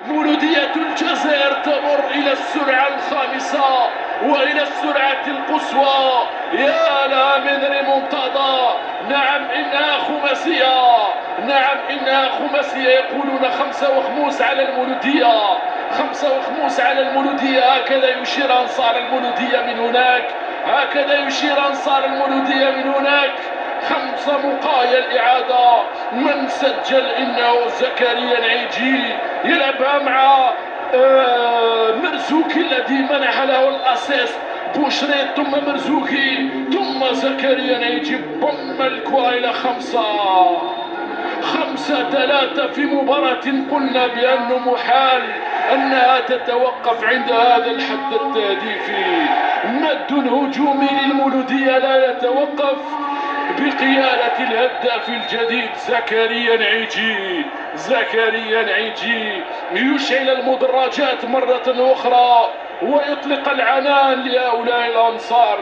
مولودية الجزائر تمر إلى السرعة الخامسة وإلى السرعة القصوى. يا لها من ريمونتادا. نعم إنها خماسية، نعم إنها خماسية. يقولون 5 وخموس على المولودية، 5 وخموس على المولودية. هكذا يشير أنصار المولودية من هناك، هكذا يشير أنصار المولودية من هناك. 5 مقايا الإعادة. من سجل إنه زكريا نعيجي يلعبها مع مرزوقي الذي منح له الأسيست. بوشريط ثم مرزوقي ثم زكريا نعيجي ضم الكرة إلى 5-3 في مباراة قلنا بأنه محال أنها تتوقف عند هذا الحد التهديفي. مد هجومي للمولودية لا يتوقف بقيادة الهداف الجديد زكريا نعيجي. زكريا نعيجي يشعل المدرجات مرة أخرى ويطلق العنان لهؤلاء الأنصار.